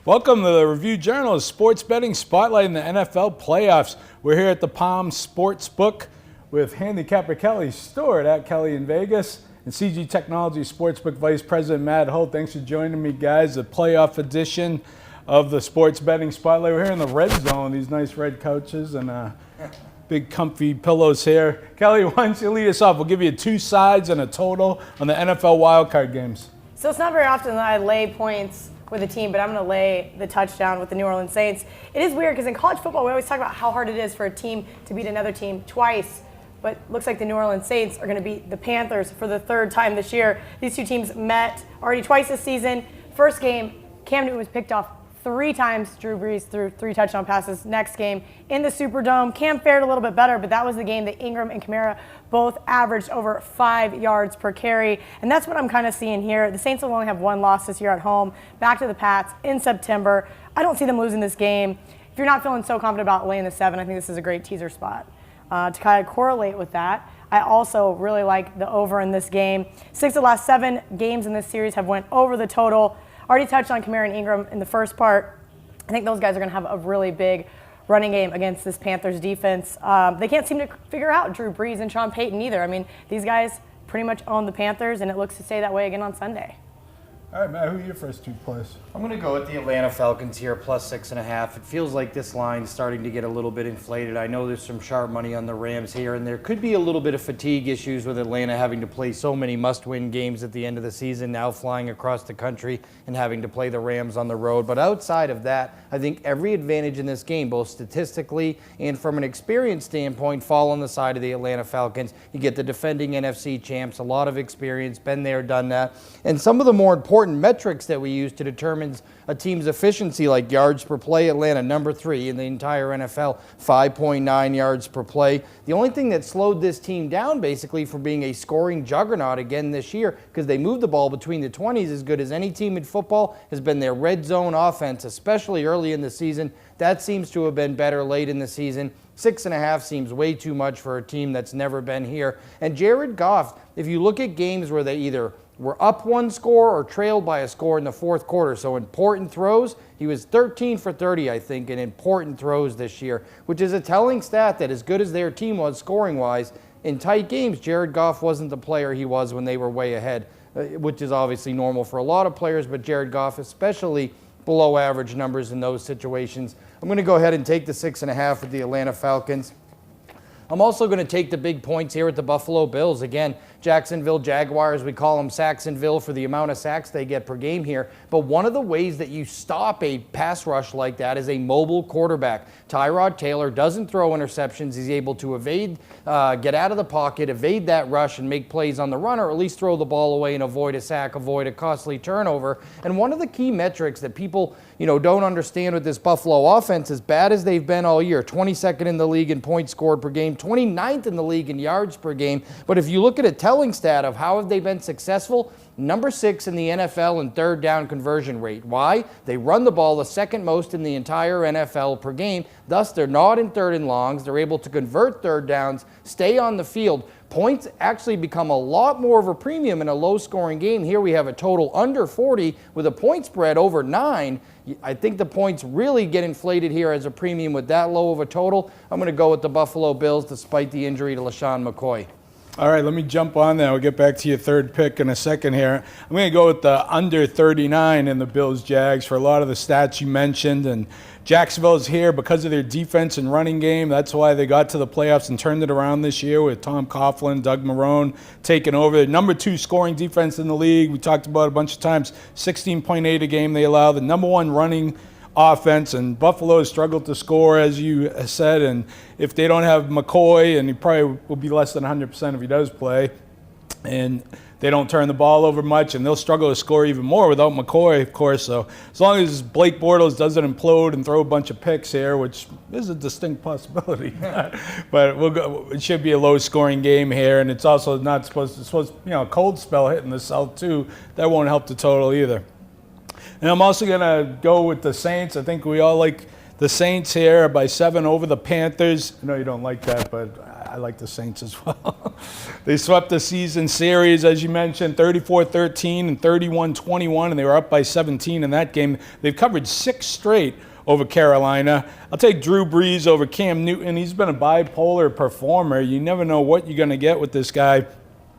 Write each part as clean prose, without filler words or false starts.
Welcome to the Review Journal, sports betting spotlight in the NFL playoffs. We're here at the Palm Sportsbook with handicapper Kelly Stewart at Kelly in Vegas and CG Technology Sportsbook Vice President Matt Holt. Thanks for joining me, guys. The playoff edition of the sports betting spotlight. We're here in the red zone, these nice red couches and big comfy pillows here. Kelly, why don't you lead us off? We'll give you two sides and a total on the NFL wildcard games. So it's not very often that I lay points with a team, but I'm going to lay the touchdown with the New Orleans Saints. It is weird because in college football, we always talk about how hard it is for a team to beat another team twice, but looks like the New Orleans Saints are going to beat the Panthers for the third time this year. These two teams met already twice this season. First game, Cam Newton was picked off 3 times. Drew Brees threw 3 touchdown passes. Next game in the Superdome, Cam fared a little bit better, but that was the game that Ingram and Kamara both averaged over 5 yards per carry. And that's what I'm kind of seeing here. The Saints will only have 1 loss this year at home, back to the Pats in September. I don't see them losing this game. If you're not feeling so confident about laying the 7, I think this is a great teaser spot. To kind of correlate with that, I also really like the over in this game. 6 of the last 7 games in this series have went over the total. Already touched on Kamara and Ingram in the first part. I think those guys are going to have a really big running game against this Panthers defense. They can't seem to figure out Drew Brees and Sean Payton either. I mean, these guys pretty much own the Panthers, and it looks to stay that way again on Sunday. All right, Matt, who are your first 2 plays? I'm going to go with the Atlanta Falcons here, plus 6.5. It feels like this line's starting to get a little bit inflated. I know there's some sharp money on the Rams here, and there could be a little bit of fatigue issues with Atlanta having to play so many must-win games at the end of the season, now flying across the country and having to play the Rams on the road. But outside of that, I think every advantage in this game, both statistically and from an experience standpoint, fall on the side of the Atlanta Falcons. You get the defending NFC champs, a lot of experience, been there, done that. And some of the more important metrics that we use to determine a team's efficiency, like yards per play, Atlanta number 3 in the entire NFL, 5.9 yards per play. The only thing that slowed this team down basically from being a scoring juggernaut again this year, because they moved the ball between the 20s as good as any team in football, has been their red zone offense, especially early in the season. That seems to have been better late in the season. 6.5 seems way too much for a team that's never been here. And Jared Goff, if you look at games where they either were up 1 score or trailed by a score in the fourth quarter, so important throws, he was 13 for 30, I think, in important throws this year, which is a telling stat that as good as their team was scoring-wise, in tight games, Jared Goff wasn't the player he was when they were way ahead, which is obviously normal for a lot of players, but Jared Goff especially below average numbers in those situations. I'm going to go ahead and take the 6.5 with the Atlanta Falcons. I'm also going to take the big points here at the Buffalo Bills. Again, Jacksonville Jaguars, we call them Sacksonville for the amount of sacks they get per game here. But one of the ways that you stop a pass rush like that is a mobile quarterback. Tyrod Taylor doesn't throw interceptions. He's able to evade, get out of the pocket, evade that rush, and make plays on the run, or at least throw the ball away and avoid a sack, avoid a costly turnover. And one of the key metrics that people don't understand with this Buffalo offense, as bad as they've been all year, 22nd in the league in points scored per game, 29th in the league in yards per game. But if you look at a telling stat of how have they been successful, number 6 in the NFL in third down conversion rate. Why? They run the ball the second most in the entire NFL per game. Thus, they're not in third and longs. They're able to convert third downs, stay on the field. Points actually become a lot more of a premium in a low-scoring game. Here we have a total under 40 with a point spread over 9. I think the points really get inflated here as a premium with that low of a total. I'm going to go with the Buffalo Bills despite the injury to LaShawn McCoy. All right, let me jump on that. We'll get back to your third pick in a second here. I'm going to go with the under 39 in the Bills-Jags for a lot of the stats you mentioned. And Jacksonville is here because of their defense and running game. That's why they got to the playoffs and turned it around this year with Tom Coughlin, Doug Marrone taking over. The number 2 scoring defense in the league. We talked about it a bunch of times. 16.8 a game they allow. The number 1 running offense, and Buffalo has struggled to score, as you said, and if they don't have McCoy, and he probably will be less than 100% if he does play, and they don't turn the ball over much, and they'll struggle to score even more without McCoy, of course. So as long as Blake Bortles doesn't implode and throw a bunch of picks here, which is a distinct possibility, but it should be a low-scoring game here, and it's also not supposed to, a cold spell hitting the South too. That won't help the total either. And I'm also going to go with the Saints. I think we all like the Saints here by 7 over the Panthers. I know you don't like that, but I like the Saints as well. They swept the season series, as you mentioned, 34-13 and 31-21, and they were up by 17 in that game. They've covered 6 straight over Carolina. I'll take Drew Brees over Cam Newton. He's been a bipolar performer. You never know what you're going to get with this guy,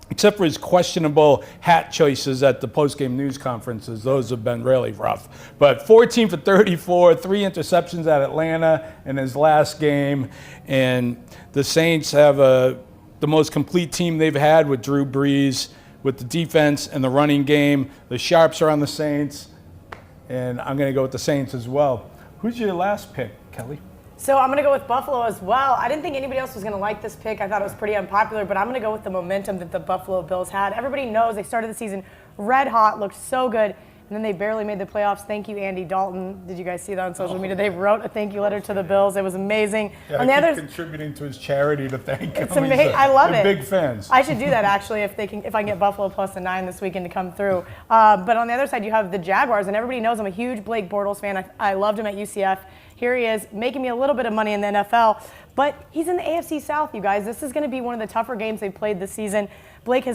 except for his questionable hat choices at the post-game news conferences. Those have been really rough. But 14 for 34, 3 interceptions at Atlanta in his last game. And the Saints have the most complete team they've had with Drew Brees, with the defense and the running game. The Sharps are on the Saints, and I'm going to go with the Saints as well. Who's your last pick, Kelly? So I'm going to go with Buffalo as well. I didn't think anybody else was going to like this pick. I thought it was pretty unpopular, but I'm going to go with the momentum that the Buffalo Bills had. Everybody knows they started the season red hot, looked so good, and then they barely made the playoffs. Thank you, Andy Dalton. Did you guys see that on social media? They wrote a thank you letter to the Bills. It was amazing. Yeah, on the other, contributing to his charity to thank him. it's amazing. I love it. Big fans. I should do that actually if I can get Buffalo plus a 9 this weekend to come through. But on the other side, you have the Jaguars, and everybody knows I'm a huge Blake Bortles fan. I loved him at UCF. Here he is, making me a little bit of money in the NFL. But he's in the AFC South, you guys. This is going to be one of the tougher games they've played this season. Blake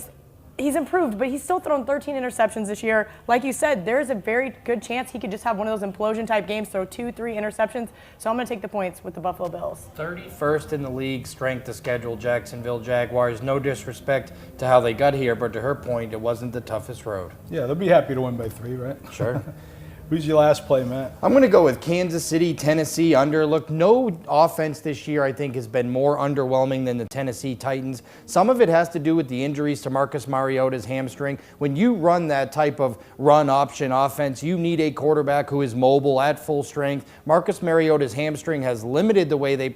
he's improved, but he's still thrown 13 interceptions this year. Like you said, there's a very good chance he could just have one of those implosion-type games, throw 2-3 interceptions. So I'm going to take the points with the Buffalo Bills. 31st in the league, strength of schedule, Jacksonville Jaguars. No disrespect to how they got here, but to her point, it wasn't the toughest road. Yeah, they'll be happy to win by 3, right? Sure. Who's your last play, Matt? I'm going to go with Kansas City, Tennessee under. Look, no offense this year, I think, has been more underwhelming than the Tennessee Titans. Some of it has to do with the injuries to Marcus Mariota's hamstring. When you run that type of run option offense, you need a quarterback who is mobile at full strength. Marcus Mariota's hamstring has limited the way they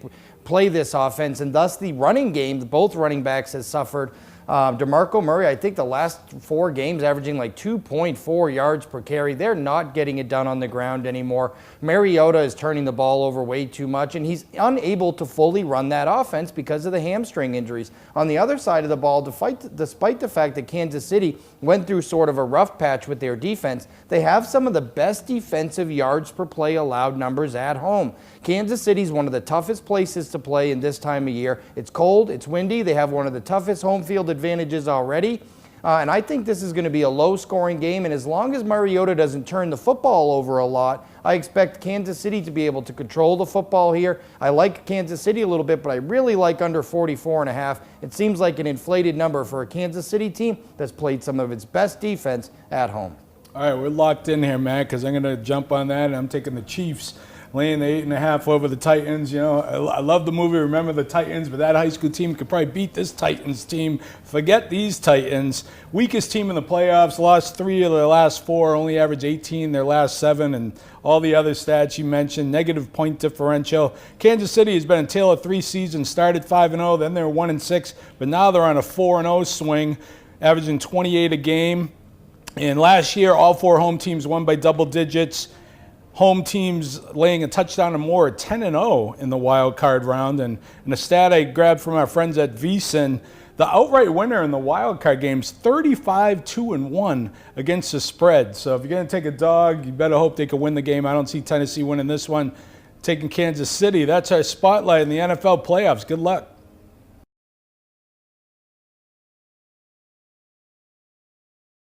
play this offense, and thus the running game, both running backs, has suffered. DeMarco Murray, I think the last 4 games averaging like 2.4 yards per carry. They're not getting it done on the ground anymore. Mariota is turning the ball over way too much, and he's unable to fully run that offense because of the hamstring injuries. On the other side of the ball, despite the fact that Kansas City went through sort of a rough patch with their defense, they have some of the best defensive yards per play allowed numbers at home. Kansas City is one of the toughest places to play in this time of year. It's cold, it's windy, they have one of the toughest home field advantages already. And I think this is going to be a low-scoring game, and as long as Mariota doesn't turn the football over a lot, I expect Kansas City to be able to control the football here. I like Kansas City a little bit, but I really like under 44.5. It seems like an inflated number for a Kansas City team that's played some of its best defense at home. All right, we're locked in here, Matt, because I'm going to jump on that, and I'm taking the Chiefs, laying the 8.5 over the Titans. You know, I love the movie Remember the Titans, but that high school team could probably beat this Titans team. Forget these Titans. Weakest team in the playoffs, lost 3 of their last 4, only averaged 18 their last 7, and all the other stats you mentioned, negative point differential. Kansas City has been a tale of 3 seasons, started 5-0, then they were 1-6, but now they're on a 4-0 swing, averaging 28 a game. And last year, all 4 home teams won by double digits. Home teams laying a touchdown or more, 10-0 in the wild card round. And a stat I grabbed from our friends at VSiN, the outright winner in the wild card games, 35-2-1 against the spread. So if you're going to take a dog, you better hope they can win the game. I don't see Tennessee winning this one. Taking Kansas City, that's our spotlight in the NFL playoffs. Good luck.